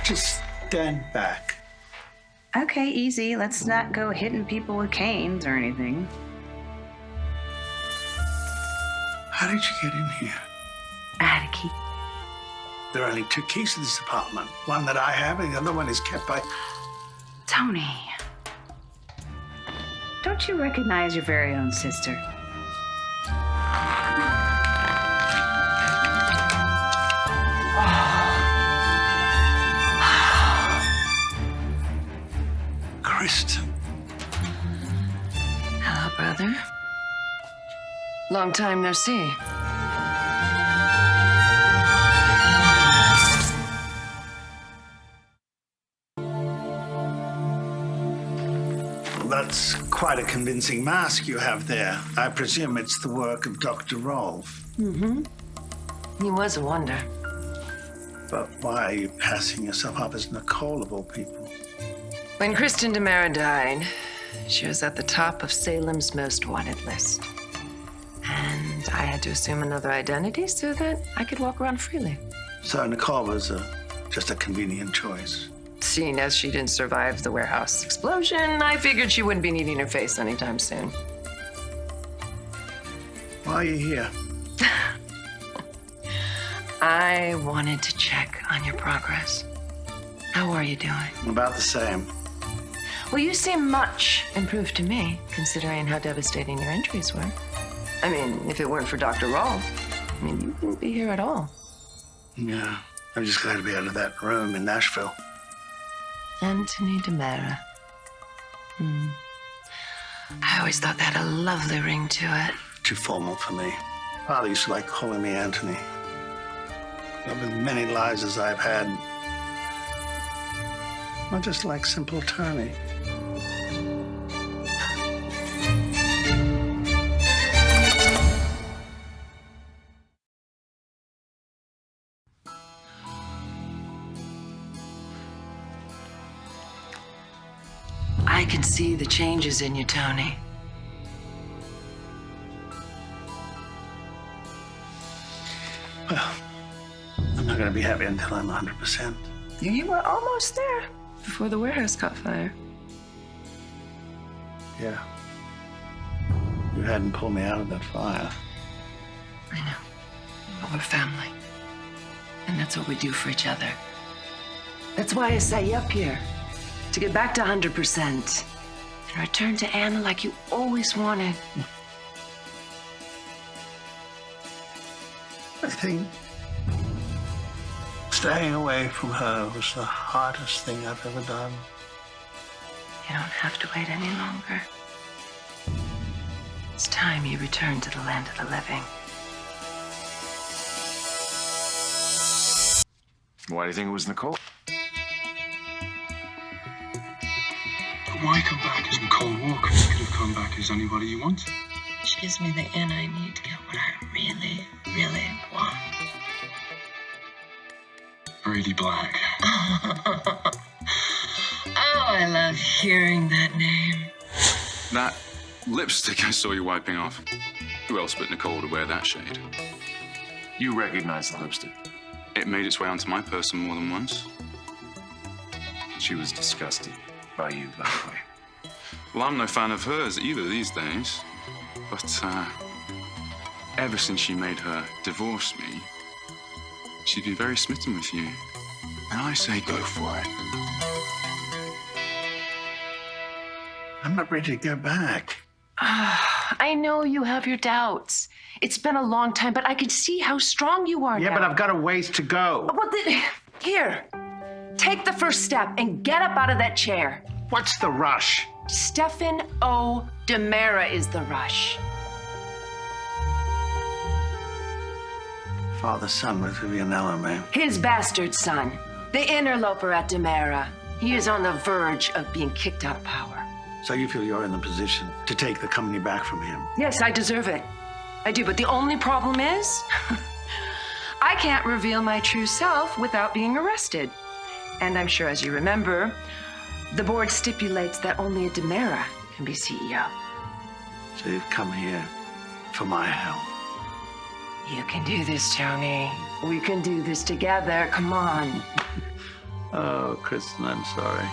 Just stand back. Okay, easy. Let's not go hitting people with canes or anything. How did you get in here? I had a key. There are only 2 keys to this apartment. One that I have, and the other one is kept by... Tony. Don't you recognize your very own sister? Kristen. Hello, brother. Long time no see. That's quite a convincing mask you have there. I presume it's the work of Dr. Rolfe. Mm-hmm. He was a wonder. But why are you passing yourself up as Nicole of all people? When Kristen DeMera died, she was at the top of Salem's most wanted list. And I had to assume another identity so that I could walk around freely. So Nicole was just a convenient choice. Seeing as she didn't survive the warehouse explosion, I figured she wouldn't be needing her face anytime soon. Why are you here? I wanted to check on your progress. How are you doing? About the same. Well, you seem much improved to me, considering how devastating your injuries were. I mean, if it weren't for Dr. Rolfe, you wouldn't be here at all. Yeah, I'm just glad to be out of that room in Nashville. Anthony DeMera. I always thought that had a lovely ring to it. Too formal for me. Father used to like calling me Anthony. But with many lives as I've had, I just like simple Tony. I can see the changes in you, Tony. Well, I'm not going to be happy until I'm 100%. You were almost there before the warehouse caught fire. Yeah. You hadn't pulled me out of that fire. I know. But we're family. And that's what we do for each other. That's why I set you up here. To get back to 100% and return to Anna like you always wanted. I think staying away from her was the hardest thing I've ever done. You don't have to wait any longer. It's time you return to the land of the living. Why do you think it was Nicole? Why come back as Nicole Walker? You could have come back as anybody you want. She gives me the in I need to get what I really, really want. Brady Black. Oh, I love hearing that name. That lipstick I saw you wiping off. Who else but Nicole would wear that shade? You recognize the lipstick. It made its way onto my person more than once. She was disgusted by you, by the way. Well, I'm no fan of hers either these days. But ever since she made her divorce me, she's been very smitten with you. And I say go for it. I'm not ready to go back. I know you have your doubts. It's been a long time, but I can see how strong you are now. Yeah, but I've got a ways to go. Well, then, here, take the first step and get up out of that chair. What's the rush? Stephen O. DeMera is the rush. Father-son with Vivianello, man. His bastard son, the interloper at DeMera. He is on the verge of being kicked out of power. So you feel you're in the position to take the company back from him? Yes, I deserve it. I do, but the only problem is I can't reveal my true self without being arrested. And I'm sure, as you remember, the board stipulates that only a DeMera can be CEO. So you've come here for my help. You can do this, Tony. We can do this together. Come on. Oh, Kristen, I'm sorry.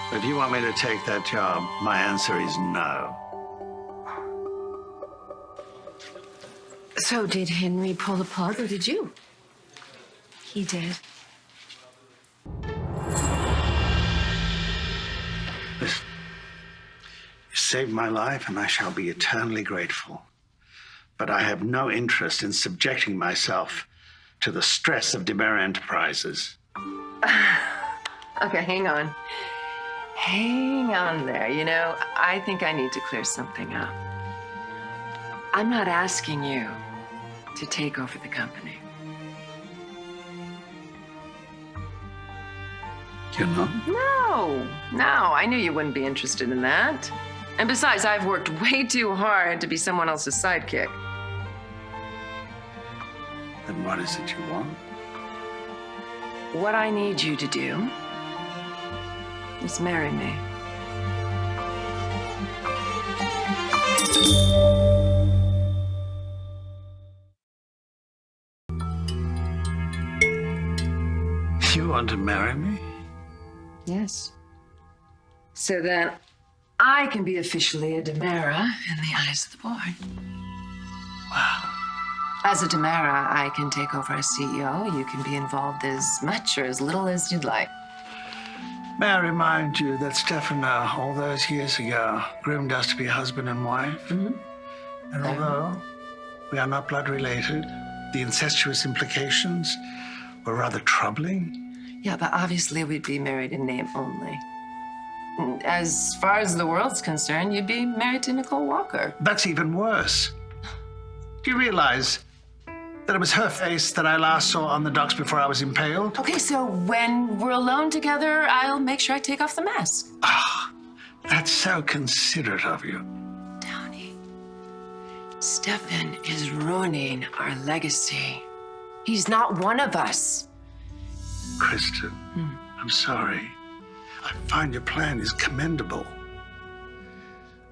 But if you want me to take that job, my answer is no. So did Henry pull the plug, or did you? He did. Listen, you saved my life, and I shall be eternally grateful. But I have no interest in subjecting myself to the stress of DeMera Enterprises. Okay, hang on. Hang on there. You know, I think I need to clear something up. I'm not asking you to take over the company. You know? No, I knew you wouldn't be interested in that. And besides, I've worked way too hard to be someone else's sidekick. Then what is it you want? What I need you to do is marry me. You want to marry me? Yes. So then I can be officially a DeMera in the eyes of the board. Wow. As a DeMera, I can take over as CEO. You can be involved as much or as little as you'd like. May I remind you that Stefano, all those years ago, groomed us to be husband and wife? Mm-hmm. And although we are not blood related, the incestuous implications were rather troubling. Yeah, but obviously we'd be married in name only. As far as the world's concerned, you'd be married to Nicole Walker. That's even worse. Do you realize that it was her face that I last saw on the docks before I was impaled? Okay, so when we're alone together, I'll make sure I take off the mask. Ah, that's so considerate of you. Downey, Stefan is ruining our legacy. He's not one of us. Kristen, I'm sorry. I find your plan is commendable.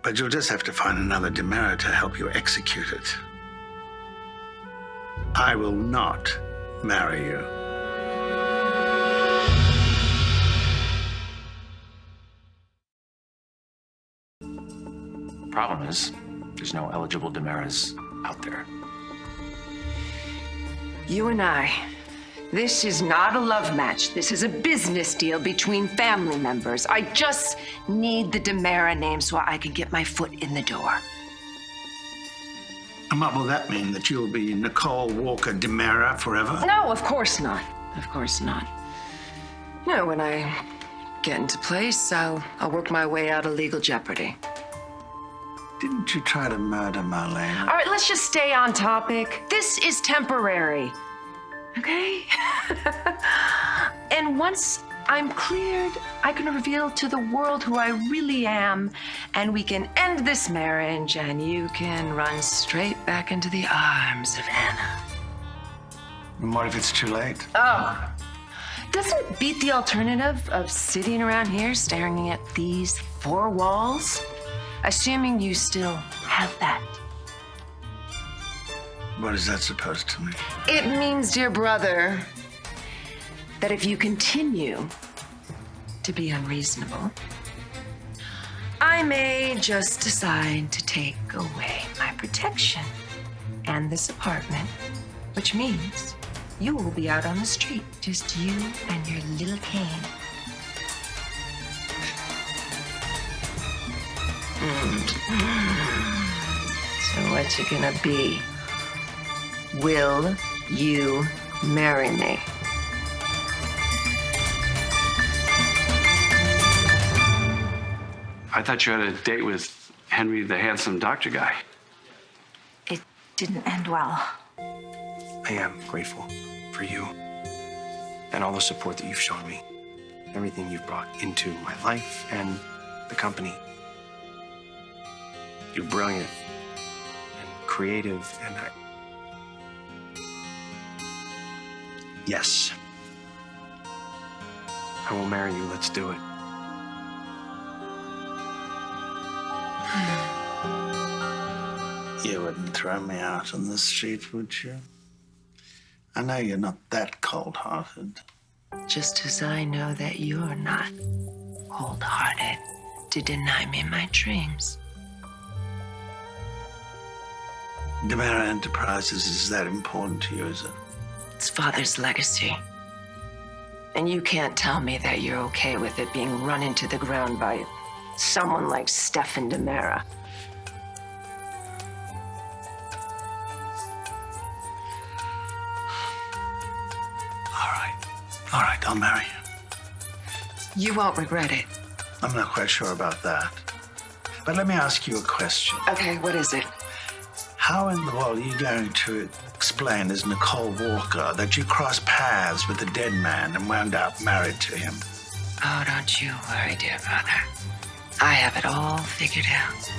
But you'll just have to find another DeMera to help you execute it. I will not marry you. Problem is, there's no eligible DeMeras out there. You and I, this is not a love match. This is a business deal between family members. I just need the DeMera name so I can get my foot in the door. And what will that mean? That you'll be Nicole Walker DeMera forever? No, of course not. Of course not. You know, when I get into place, I'll work my way out of legal jeopardy. Didn't you try to murder Marlene? All right, let's just stay on topic. This is temporary, okay? And once I'm cleared, I can reveal to the world who I really am, and we can end this marriage, and you can run straight back into the arms of Anna. And what if it's too late? Oh, doesn't it beat the alternative of sitting around here staring at these four walls? Assuming you still have that. What is that supposed to mean? It means, dear brother, that if you continue to be unreasonable, I may just decide to take away my protection and this apartment, which means you will be out on the street, just you and your little cane. So what's it gonna be? Will you marry me? I thought you had a date with Henry, the handsome doctor guy. It didn't end well. I am grateful for you and all the support that you've shown me. Everything you've brought into my life and the company. You're brilliant and creative, and yes. I will marry you. Let's do it. You wouldn't throw me out on the street, would you? I know you're not that cold-hearted. Just as I know that you're not cold-hearted to deny me my dreams. DeMera Enterprises is that important to you, is it? It's Father's legacy. And you can't tell me that you're okay with it being run into the ground by someone like Stefan DeMera. All right, I'll marry you. You won't regret it. I'm not quite sure about that. But let me ask you a question. Okay, what is it? How in the world are you going to explain as Nicole Walker that you crossed paths with a dead man and wound up married to him? Oh, don't you worry, dear brother. I have it all figured out.